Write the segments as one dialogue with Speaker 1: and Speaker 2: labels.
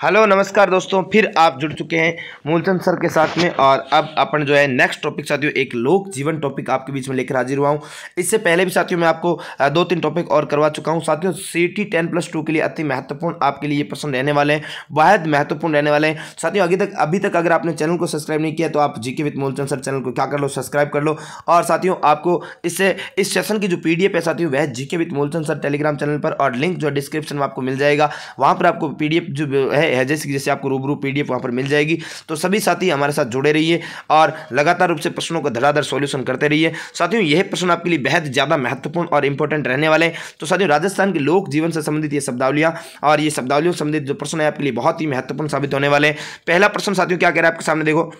Speaker 1: Hello नमस्कार दोस्तों, फिर आप जुड़ चुके हैं मूलचंद सर के साथ में। और अब अपन जो है नेक्स्ट टॉपिक साथियों एक लोक जीवन टॉपिक आपके बीच में लेकर हाजिर हुआ हूं। इससे पहले भी साथियों मैं आपको 2-3 टॉपिक और करवा चुका हूं। साथियों CT 10+2 के लिए अति महत्वपूर्ण आपके लिए ये प्रश्न रहने वाले हैं, बेहद महत्वपूर्ण रहने वाले हैं। साथियों अभी तक अगर आपने चैनल को सब्सक्राइब नहीं किया तो आप GK with Moolchand sir channel को क्या कर लो, सब्सक्राइब कर लो। और साथियों आपको इससे इस सेशन की जो PDF है साथियों वह GK with Moolchand sir Telegram channel पर, और लिंक जो डिस्क्रिप्शन में आपको मिल जाएगा। वहाँ पर आपको PDF जो है जैसे आपको रूबरू PDF वहां पर मिल जाएगी। तो सभी साथी हमारे साथ जुड़े रहिए और लगातार रूप से प्रश्नों का धड़ाधड़ सॉल्यूशन करते रहिए। साथियों यह प्रश्न आपके लिए बेहद ज्यादा महत्वपूर्ण और इंपॉर्टेंट रहने वाले हैं। तो साथियों राजस्थान के लोक जीवन से संबंधित ये शब्दावलियां और ये शब्दावलियों से संबंधित जो प्रश्न है आपके लिए बहुत ही महत्वपूर्ण साबित होने वाले हैं। पहला प्रश्न साथियों क्या कह रहा है आपके सामने, देखो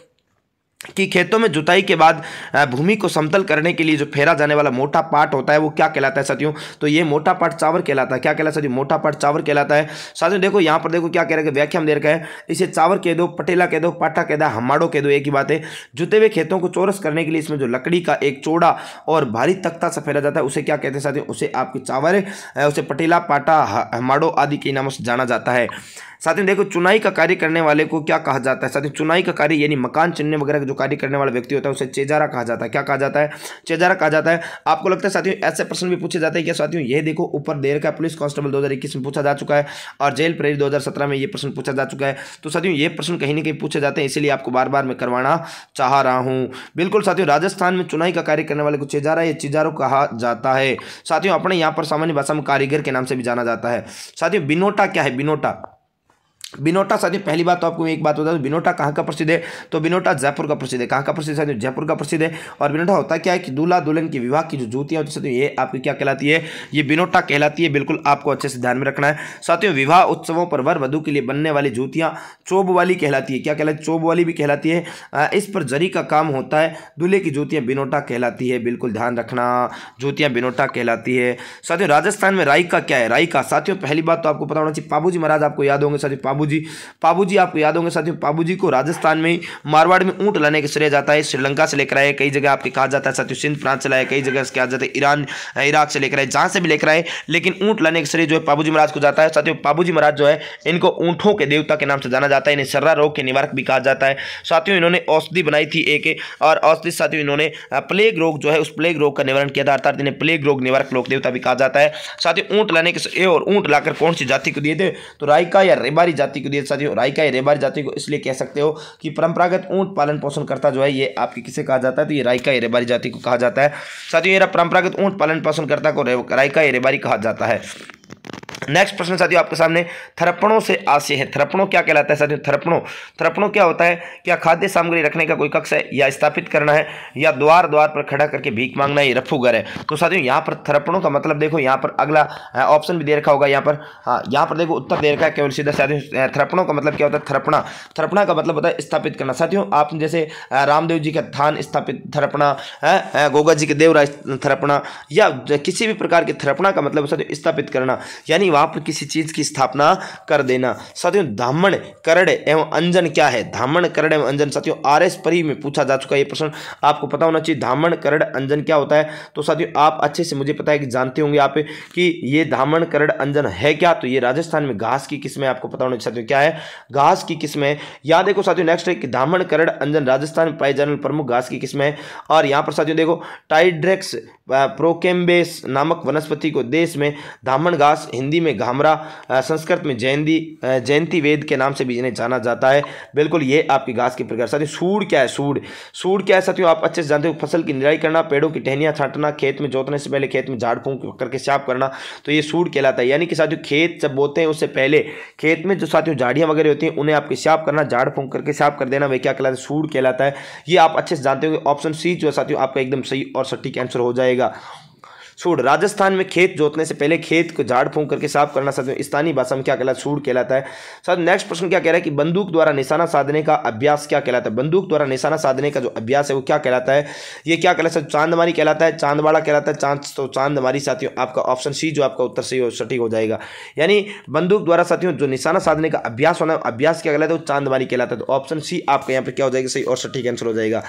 Speaker 1: कि खेतों में जुताई के बाद भूमि को समतल करने के लिए जो फेरा जाने वाला मोटा पार्ट होता है वो क्या कहलाता है साथियों। तो ये मोटा पार्ट चावर कहलाता है। क्या कहलाता है साथियों? मोटा पार्ट चावर कहलाता है। साथियों देखो यहाँ पर देखो क्या कह रहा है कि व्याख्या में दे रखा है, इसे चावर कह दो, पटेला कह दो, पाटा कह दो, हमाड़ो कह दो, एक ही बात है। जुते हुए खेतों को चौरस करने के लिए इसमें जो लकड़ी का एक चौड़ा और भारी तख्ता सा फेरा जाता है उसे क्या कहते हैं साथियों? उसे आपकी चावर, उसे पटेला, पाटा, हमाड़ो आदि के नामों से जाना जाता है। साथियों देखो चुनाई का कार्य करने वाले को क्या कहा जाता है साथियों? चुनाई का कार्य यानी मकान चुनने वगैरह का जो कार्य करने वाला व्यक्ति होता है उसे चेजारा कहा जाता है। क्या कहा जाता है? चेजारा कहा जाता है। आपको लगता है साथियों ऐसे प्रश्न भी पूछे जाते हैं क्या साथियों? ये देखो ऊपर दे रखा है, पुलिस कांस्टेबल 2021 में पूछा जा चुका है और जेल प्रेरी 2017 में ये प्रश्न पूछा जा चुका है। तो साथियों ये प्रश्न कहीं ना कहीं पूछे जाते हैं, इसलिए आपको बार बार मैं करवाना चाह रहा हूँ। बिल्कुल साथियों, राजस्थान में चुनाई का कार्य करने वाले को चेजारा या चिजारो कहा जाता है। साथियों अपने यहाँ पर सामान्य भाषा में कारीगर के नाम से भी जाना जाता है। साथियों बिनोटा क्या है? बिनोटा साथियों पहली बात तो आपको एक बात बता दूं, बिनोटा कहाँ का प्रसिद्ध है? तो बिनोटा जयपुर का प्रसिद्ध है। कहाँ का प्रसिद्ध है? जयपुर का प्रसिद्ध है। और बिनोटा होता क्या है कि दूल्हा दुल्हन के विवाह की जो जूतियां होती है साथियों ये आपकी क्या कहलाती है? ये बिनोटा कहलाती है। बिल्कुल आपको अच्छे से ध्यान में रखना है। साथियों विवाह उत्सवों पर वर वधु के लिए बनने वाली जूतियां चोब वाली कहलाती है। क्या कहलाती है? चोब वाली भी कहलाती है। इस पर जरी का काम होता है। दूल्हे की जूतियां बिनोटा कहलाती है। बिल्कुल ध्यान रखना, जूतियां बिनोटा कहलाती है। साथियों राजस्थान में राई का क्या है? राई का साथियों पहली बात तो आपको पता होना चाहिए, पाबूजी महाराज आपको याद होंगे साथियों। पाबूजी आपको याद होंगे साथियों। पाबूजी को राजस्थान में मारवाड़ में ऊंट लाने के श्रेय जाता है। श्रीलंका से लेकर आए, कई जगह आपके कहा जाता है साथियों सिंध प्रांत से लाए, कई जगह कहा जाता है ईरान इराक से लेकर आए, जहां से भी लेकर आए, लेकिन ऊंट लाने के श्रेय जो है पाबूजी महाराज को जाता है। साथियों पाबूजी महाराज जो है इनको ऊंटों के देवता के नाम से जाना जाता है। इन्हें सर्रा रोग के निवारक भी कहा जाता है। साथियों इन्होंने औषधि बनाई थी एक, और औषधि साथियों इन्होंने प्लेग रोग जो है उस प्लेग रोग का निवारण किया था, अर्थात इन्हें प्लेग रोग निवारक लोक देवता भी कहा जाता है। साथियों ऊंट लाने के और ऊंट लाकर कौन सी जाति को दिए थे? तो रायका या रेबारी जाति को दिए साथियों। रायका या रेबारी जाति को इसलिए कह सकते हो कि परंपरागत ऊंट पालन पोषण करता जो है ये आपकी किसे कहा जाता है? तो ये रायका या रेबारी जाति को कहा जाता है। साथियों ये परंपरागत ऊंट पालन पोषण करता को रायका या रेबारी कहा जाता है। नेक्स्ट प्रश्न साथियों आपके सामने थरपणों से आशय है। थरपणों क्या कहलाता है साथियों? थरपणों क्या होता है? क्या खाद्य सामग्री रखने का कोई कक्ष है, या स्थापित करना है, या द्वार पर खड़ा करके भीख मांगना है, ये रफूगर है। तो साथियों यहाँ पर थरपणों का मतलब देखो, यहाँ पर अगला ऑप्शन भी दे रखा होगा यहाँ पर। हाँ यहाँ पर देखो उत्तर दे रखा है केवल सीधा। साथियों थरपणों का मतलब क्या होता है? थरपणा का मतलब होता है स्थापित करना। साथियों आप जैसे रामदेव जी का थान स्थापित थरपणा, गोगा जी के देवराज थरपणा, या किसी भी प्रकार के थरपणा का मतलब साथियों स्थापित करना, यानी वहां पर किसी चीज की स्थापना कर देना। साथियों धामण करड़ एवं अंजन क्या है? धामण करड़ एवं अंजन साथियों RS परी में पूछा जा चुका है ये प्रश्न, आपको पता होना चाहिए धामण करड़ अंजन क्या होता है। तो साथियों आप अच्छे से, मुझे पता है कि जानते होंगे आप कि ये धामण करड़ अंजन है क्या। तो ये राजस्थान में घास की किस्म है, आपको पता होना चाहिए साथियों क्या है? घास की किस्म है। यहाँ देखो साथियों नेक्स्ट है कि धामण करड़ अंजन राजस्थान में पाई जाने वाली प्रमुख घास की किस्म है। और यहाँ पर साथियों देखो टाइड्रेक्स प्रोकेम्बेस नामक वनस्पति को देश में धामण घास, हिंदी में घामरा, संस्कृत में जयंती वेद के नाम से भी इन्हें जाना जाता है। बिल्कुल ये आपकी घास की प्रकार। साथियों सूड़ क्या है? सूड़ क्या है साथियों? आप अच्छे से जानते हो, फसल की निराई करना, पेड़ों की टहनियां छांटना, खेत में जोतने से पहले खेत में झाड़ फूंक करके साफ करना, तो ये सूड़ कहलाता है। यानी कि साथियों खेत जब बोते हैं उससे पहले खेत में जो साथियों झाड़ियां वगैरह होती हैं उन्हें आपके साफ करना, झाड़ फूंक करके साफ कर देना, वह क्या कहलाता है? सूड़ कहलाता है। ये आप अच्छे से जानते हो। ऑप्शन सी जो है साथियों आपका एकदम सही और सटीक आंसर हो जाएगा। सूड़ राजस्थान में खेत जोतने से पहले खेत को झाड़ फूंक करके साफ करना साथियों स्थानीय भाषा में क्या कहलाता है? सूड़ कहलाता है। साथ नेक्स्ट प्रश्न क्या कह रहा है कि बंदूक द्वारा निशाना साधने का अभ्यास क्या कहलाता है? बंदूक द्वारा निशाना साधने का जो अभ्यास है वो क्या कहलाता है? ये क्या कहलाता है? चांदमारी कहलाता है, चांदवाड़ा कहलाता है, चांदमारी साथियों आपका ऑप्शन सी जो आपका उत्तर सही और सटीक हो जाएगा। यानी बंदूक द्वारा साथियों जो निशाना साधने का अभ्यास होना, अभ्यास क्या कहलाता है? वो चांदमारी कहलाता है। तो ऑप्शन सी आपका यहाँ पर क्या हो जाएगा? सही और सटीक आंसर हो जाएगा।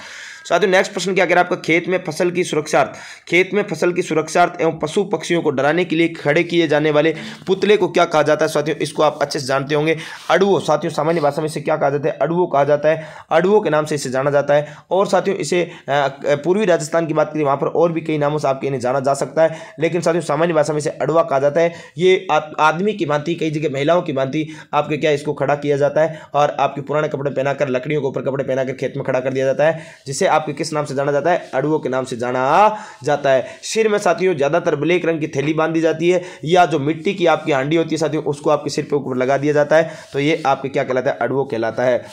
Speaker 1: साथियों नेक्स्ट प्रश्न क्या कह रहा है आपका? खेत में फसल की सुरक्षा पदार्थ एवं पशु पक्षियों को डराने के लिए खड़े किए जाने वाले पुतले को क्या कहा जाता है साथियों, इसको आप अच्छे से जानते होंगे। अड़ुओ साथियों, सामान्य भाषा में इसे क्या कहा जाता है, अड़ुओ कहा जाता है, अड़ुओं के नाम से इसे जाना जाता है। और साथियों इसे पूर्वी राजस्थान की बात करें वहाँ पर और भी कई नामों से आपके इन्हें जाना जा सकता है, लेकिन साथियों सामान्य भाषा में इसे अड़ुआ कहा जाता है। ये आदमी की भांति, कई जगह महिलाओं की भांति आपके क्या इसको खड़ा किया जाता है और आपके पुराने कपड़े पहनाकर, लकड़ियों के ऊपर कपड़े पहनाकर खेत में खड़ा कर दिया जाता है, जिसे आपके किस नाम से जाना जाता है, अड़ुओं के नाम से जाना जाता है। सिर में साथियों ज्यादातर ब्लैक रंग की थैली बांधी जाती है, या जो मिट्टी की आपकी हांडी होती है साथियों उसको आपके सिर पे ऊपर लगा दिया जाता है, तो ये आपके क्या कहलाता है, अड़ुओ कहलाता है।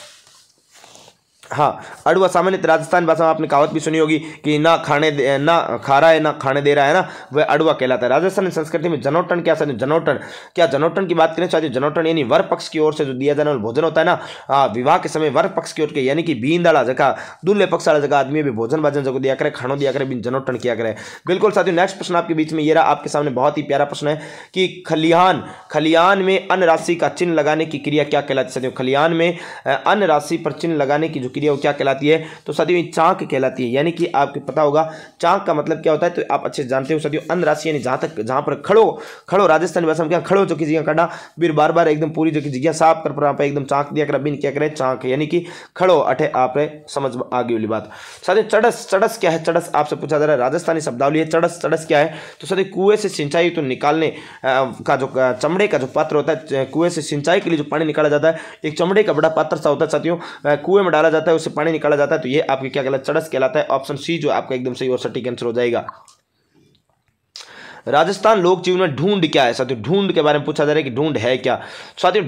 Speaker 1: हाँ, अड़ुआ सामान्यतः राजस्थान भाषा में आपने कहावत भी सुनी होगी कि ना खा रहा है ना खाने दे रहा है ना, वह अड़ुआ कहलाता है। राजस्थानी संस्कृति में जनोटन क्या साथियों, जनोटन क्या, जनोटन की बात करें साथियों, जनोटन यानी वर पक्ष की ओर से जो दिया जाने वाला भोजन होता है ना, विवाह के समय वर पक्ष की ओर के यानी कि बींद वाला जगह, दूल्हे पक्ष वाला जगह आदमी भी भोजन भाजन जगह दिया करे, खानो दिया करे, जनोटन किया करे। बिल्कुल साथियों, नेक्स्ट प्रश्न आपके बीच में ये रहा, आपके सामने बहुत ही प्यारा प्रश्न है कि खलिहान में अन्न राशि का चिन्ह लगाने की क्रिया क्या कहलाती है साथियों, खलिहान में अन्न राशि पर चिन्ह लगाने की जो क्रिया वो क्या कहलाती है, तो साथियों ये चाक कहलाती है। यानी कि आपको पता होगा चाक का मतलब क्या होता है, तो आप अच्छे जानते हो साथियों, अन्न राशि यानी जहां पर खड़ो राजस्थानी भाषा में क्या, खड़ो जो की जगह काटा फिर बार बार एकदम पूरी जो की जगह साफ कर पर एकदम चाक दिया कर बिन क्या करे, चाक यानी कि खड़ो, अठे आप समझ आगे वाली बात। साथियों चड़स क्या है, चड़स आपसे पूछा जा रहा है, राजस्थानी शब्दावली है। चड़स क्या है, तो साथियों कुएं से सिंचाई तो निकालने का जो चमड़े का जो पात्र होता है, कुएं से सिंचाई के लिए जो पानी निकाला जाता है, एक चमड़े का बड़ा पात्र सा होता है साथियों, कुएं में डाला जाता है, उससे पानी निकाला जाता है, तो ये आपके क्या कहलाता है, चड़स कहलाता है। ऑप्शन सी जो आपका एकदम सही और सटीक आंसर हो जाएगा। राजस्थान लोक जीवन में ढूंढ क्या है साथियों, ढूंढ के बारे में पूछा जा रहा है कि ढूंढ है क्या। साथियों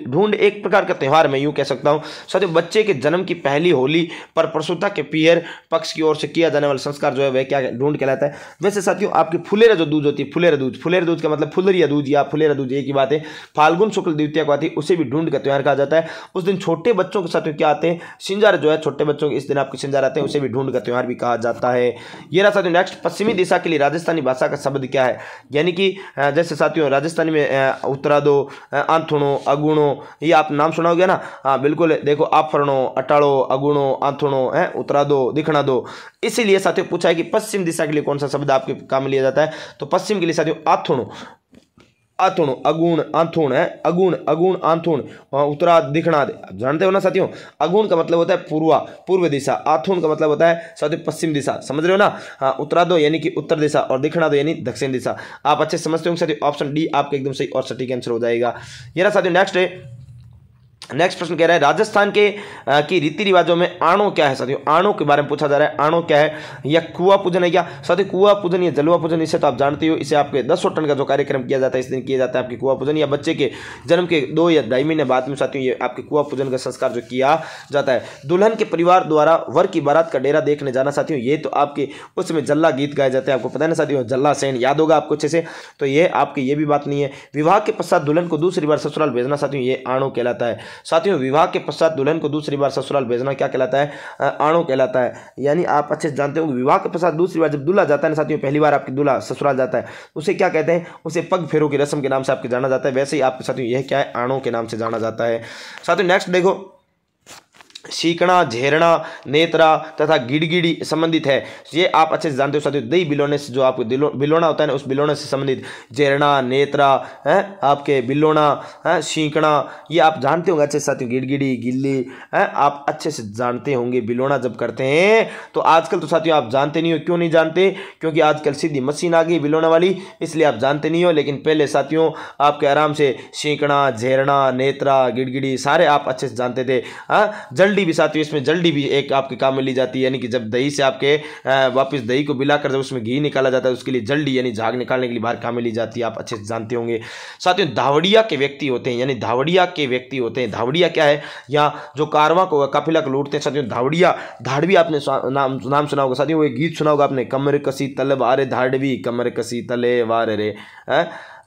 Speaker 1: ढूंढ एक प्रकार का त्यौहार मैं यूं कह सकता हूं साथियों, बच्चे के जन्म की पहली होली पर प्रसूता के पियर पक्ष की ओर से किया जाने वाला संस्कार जो है वह क्या ढूंढ कहलाता है। वैसे साथियों आपकी फुलेरा जो दूज होती है, फुलेरा दूज का मतलब फुलरिया दूज या फुलेरा दूज एक ही बात है, फाल्गुन शुक्ल द्वितीया को आती है, उसे भी ढूंढ का त्यौहार कहा जाता है। उस दिन छोटे बच्चों के साथियों क्या आते हैं, सिंजार जो है, छोटे बच्चों के इस दिन आपके सिंजार आते हैं, उसे भी ढूंढ का त्यौहार भी कहा जाता है। ये रहा साथियों नेक्स्ट, पश्चिमी दिशा के लिए राजस्थानी भाषा का शब्द क्या है, यानी जैसे साथियों राजस्थानी में उतरादो, आंथुणो, अगुणो, ये आप नाम सुना होगा ना, हाँ बिल्कुल, देखो आफरणो, अटाड़ो, अगुणो, आंथुणो है, उतरादो, दिखना दो। इसीलिए साथियों पूछा है कि पश्चिम दिशा के लिए कौन सा शब्द आपके काम में लिया जाता है, तो पश्चिम के लिए साथियों आथुणो, अगुण आंथुण है, अगुण आंथुण, उत्तरा दिखना दे, आप जानते हो ना साथियों। अगुण का मतलब होता है पूर्व दिशा, आथुण का मतलब होता है साथियों पश्चिम दिशा, समझ रहे हो ना। हाँ, उत्तरा दो यानी कि उत्तर दिशा और दिखना दो यानी दक्षिण दिशा। आप अच्छे समझते होंगे साथियों, ऑप्शन डी आपका एकदम सही और सटीक आंसर हो जाएगा। ये रहा साथियों नेक्स्ट प्रश्न कह रहा है राजस्थान के की रीति रिवाजों में आणो क्या है साथियों, आणो के बारे में पूछा जा रहा है। आणो क्या है, या कुआ पूजन है क्या साथियों, कुआ पूजन या जलवा पूजन, इसे तो आप जानते हो, इसे आपके 10 टन का जो कार्यक्रम किया जाता है इस दिन किया जाता है आपके कुआ पूजन, या बच्चे के जन्म के 2 या 2.5 महीने बाद में साथियों ये आपके कुआ पूजन का संस्कार जो किया जाता है। दुल्हन के परिवार द्वारा वर की बारात का डेरा देखने जाना साथियों, ये तो आपके उसमें जल्ला गीत गाए जाते हैं, आपको पता है ना साथियों, जल्ला सेन याद होगा आपको अच्छे से, तो ये आपकी ये भी बात नहीं है। विवाह के पश्चात दुल्हन को दूसरी बार ससुराल भेजना साथियों, ये आणो कहलाता है। साथियों विवाह के पश्चात दुल्हन को दूसरी बार ससुराल भेजना क्या कहलाता है, आणो कहलाता है। यानी आप अच्छे से जानते हो विवाह के पश्चात दूसरी बार जब दूल्हा जाता है ना साथियों, पहली बार आपकी दूल्हा ससुराल जाता है, उसे क्या कहते हैं, उसे पग फेरों की रस्म के नाम से आपके जाना जाता है। वैसे ही आपके साथियों यह क्या है, आणो के नाम से जाना जाता है। साथियों नेक्स्ट देखो, सीकना, झेरना, नेत्रा तथा गिड़गिड़ी संबंधित है, ये आप अच्छे से जानते हो साथियों। दही बिलोने से जो आपको बिलोना होता है ना, उस बिलोने से संबंधित झेरना, नेत्रा है, आपके बिलोना है, सीकना, ये आप जानते होंगे अच्छे से साथियों। गिड़गिड़ी, गिल्ली है, आप अच्छे से जानते होंगे। बिलोना जब करते हैं तो आजकल तो साथियों आप जानते नहीं हो, क्यों नहीं जानते, क्योंकि आजकल सीधी मशीन आ गई बिलोना वाली, इसलिए आप जानते नहीं हो। लेकिन पहले साथियों आपके आराम से सीकना, झेरना, नेत्रा, गिड़गिड़ी सारे आप अच्छे से जानते थे। जल्दी भी साथियों, इसमें जल्दी भी एक आपके काम में ली जाती है, यानी कि जब दही से आपके वापस दही को मिलाकर जब उसमें घी निकाला जाता है, उसके लिए जल्दी यानी झाग निकालने के लिए बाहर काम में ली जाती है, आप अच्छे से जानते होंगे। साथियों धावड़िया के व्यक्ति होते हैं, यानी धावड़िया के व्यक्ति होते हैं। धावड़िया क्या है, या जो कारवां को काफिला को लूटते हैं साथियों, धावड़िया, धाड़वी आपने नाम सुना होगा साथियों, वो एक गीत सुना होगा आपने, कमर कसी तलब आरे धाड़वी, कमर कसी तले वार रे,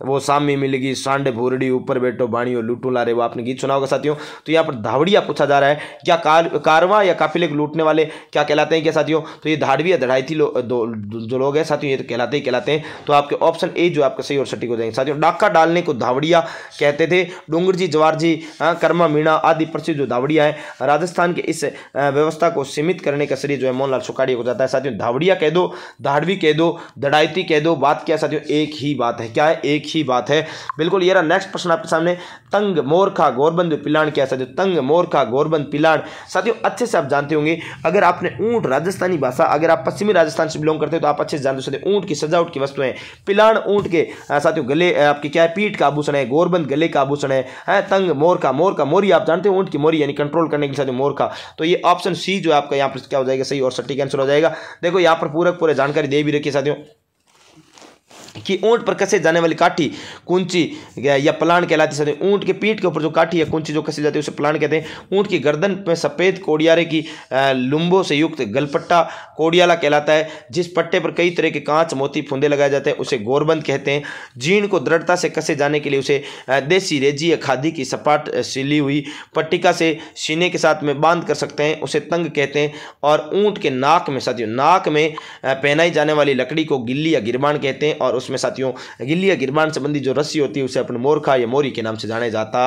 Speaker 1: वो सामी मिलेगी सांडे भूरड़ी ऊपर बैठो बाणियों लूटू ला रहे, वो आपने गीत सुना होगा साथियों। तो यहाँ पर धावड़िया पूछा जा रहा है, क्या कारवां या काफिले को लूटने वाले क्या कहलाते हैं क्या साथियों? तो ये धाड़वी या धड़ाईती जो लोग हैं साथियों ये तो कहलाते हैं। तो आपके ऑप्शन ए जो आपका सही और सटीक हो जाएंगे साथियों। डाका डालने को धावड़िया कहते थे। डूंगर जी, जवार जी, कर्मा मीणा आदि प्रसिद्ध जो धावड़िया है, राजस्थान के इस व्यवस्था को सीमित करने का श्रेय जो है मोहनलाल सुखाड़िया को जाता है साथियों। धावड़िया कह दो, धाड़वी कह दो, धड़ाईती कह दो, बात क्या साथियों? एक ही बात है। क्या है? एक ही बात है, बिल्कुल। ये रहा नेक्स्ट प्रश्न आपके सामने। तंग मोरखा गोरबंद पिलान क्या साथियों? तंग मोरखा गोरबंद पिलान साथियों अच्छे से आप जानते होंगे। अगर आपने ऊंट राजस्थानी भाषा, अगर आप पश्चिमी राजस्थान से बिलोंग करते हो तो आप अच्छे से जानते हो साथियों। ऊंट की सजावट की वस्तुएं, पिलान ऊंट के साथियों गले आपकी क्या है? पीठ का आभूषण है। गोरबंद गले का आभूषण है। तंग मोरखा, मोरी आप जानते हो ऊंट की मोरी यानी कंट्रोल करने के लिए साथियों मोरखा। तो ये ऑप्शन सी जो आपका यहाँ पर क्या हो जाएगा? सही और सटीक आंसर हो जाएगा। देखो यहाँ पर पूरे जानकारी दे भी रखी है साथियों कि ऊंट पर कसे जाने वाली काठी कुंची या पलाण कहलाती है। ऊंट के पीठ के ऊपर जो काठी या कुंची जो कसी जाती है उसे पलाण कहते हैं। ऊंट की गर्दन में सफेद कोडियारे की लुम्बों से युक्त गलपट्टा कोडियाला कहलाता है। जिस पट्टे पर कई तरह के कांच मोती फुंदे लगाए जाते हैं उसे गोरबंद कहते हैं। जीर्ण को दृढ़ता से कसे जाने के लिए उसे देसी रेजी या खादी की सपाट सिली हुई पट्टिका से सीने के साथ में बांध कर सकते हैं, उसे तंग कहते हैं। और ऊंट के नाक में साथियों, नाक में पहनाई जाने वाली लकड़ी को गिल्ली या गिरबान कहते हैं। और उसमें साथियों गिल्ली या गिरबान संबंधी जो रस्सी होती है उसे अपन मोरखा या मोरी के नाम से जाना जाता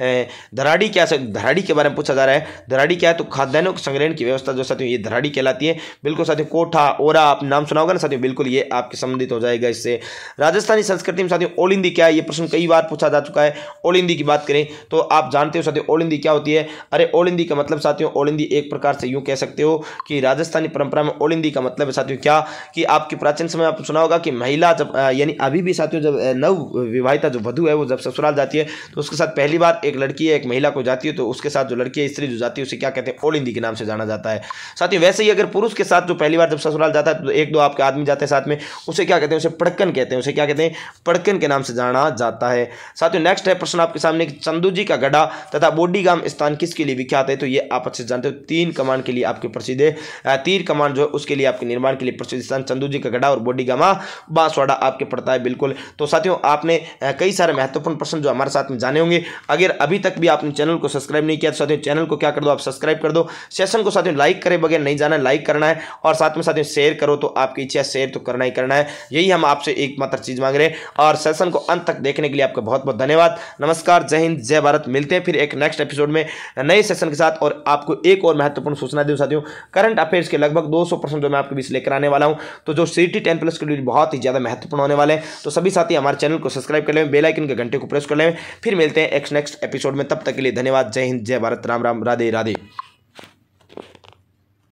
Speaker 1: है। धराड़ी क्या है? धराड़ी के बारे में पूछा जा रहा है। धराड़ी क्या है? तो खाद्यान्नों के संग्रहण की व्यवस्था जो साथियों ये धराड़ी कहलाती है। बिल्कुल साथियों। कोठा, ओरा आपने नाम सुना होगा ना साथियों, बिल्कुल ये आपके संबंधित हो जाएगा इससे। राजस्थानी संस्कृति में साथियों ओलिंदी क्या है? ये प्रश्न कई बार पूछा जा चुका है। ओलिंदी की बात करें तो आप जानते हो साथियों ओलिंदी क्या होती है? अरे ओलिंदी का मतलब साथियों, ओलिंदी एक प्रकार से यूं कह सकते हो कि राजस्थानी परंपरा में ओलिंदी का मतलब है साथियों क्या, कि आपके प्राचीन समय आपने सुना होगा कि महिला जब यानी अभी भी साथियों जब नव विवाहिता जो वधू है वो जब ससुराल जाती है तो उसके साथ पहली बार एक लड़की है, एक महिला को जाती है, तो उसके साथ जो लड़की है, स्त्री जो जाती है उसे क्या कहते हैं? ओलिंदी के नाम से जाना जाता है साथियों। वैसे ही अगर पुरुष के साथ जो पहली बार जब ससुराल जाता है तो एक दो आपके आदमी जाते हैं साथ में, उसे क्या कहते हैं? उसे पड़कन कहते हैं। उसे क्या कहते हैं? पड़कन के नाम से जाना जाता है साथियों। नेक्स्ट है प्रश्न आपके सामने, चंदू जी का गढ़ा तथा बोडीगाम स्थान किसके लिए विख्यात है? तो ये आप अच्छे से जानते हो, तीर कमान के लिए आपके प्रसिद्ध है। तीर कमान जो है उसके लिए आपके निर्माण के लिए प्रसिद्ध स्थान चंदू जी का गढ़ा और बोडीगामा बांसवाड़ा आपके पड़ता है। बिल्कुल। तो साथियों आपने कई सारे महत्वपूर्ण प्रश्न जो हमारे साथ में जाने होंगे। अगर अभी तक भी आपने चैनल को सब्सक्राइब नहीं किया तो साथियों चैनल को क्या कर दो, आप सब्सक्राइब कर दो। सेशन को साथियों लाइक करे बगैर नहीं जाना, लाइक करना है। और साथ में साथियों शेयर करो, तो आपकी इच्छा शेयर तो करना ही करना है। यही हम आपसे एकमात्र चीज मांग रहे हैं। और सेशन को अंत तक देखने के लिए आपका बहुत बहुत धन्यवाद। नमस्कार, जय हिंद, जय भारत। मिलते हैं फिर एक नेक्स्ट एपिसोड में नए सेशन के साथ। और आपको एक और महत्वपूर्ण सूचना दूं साथियों, करंट अफेयर्स के लगभग 200% जो मैं आपके बीच लेकर आने वाला हूं, तो जो CT 10+ के लिए बहुत ही ज्यादा महत्वपूर्ण होने वाले हैं। तो सभी साथी हमारे चैनल को सब्सक्राइब कर लें, बेल आइकन के घंटे को प्रेस कर लें। फिर मिलते हैं एक नेक्स्ट एपिसोड में, तब तक के लिए धन्यवाद। जय हिंद, जय भारत, राम राम, राधे राधे।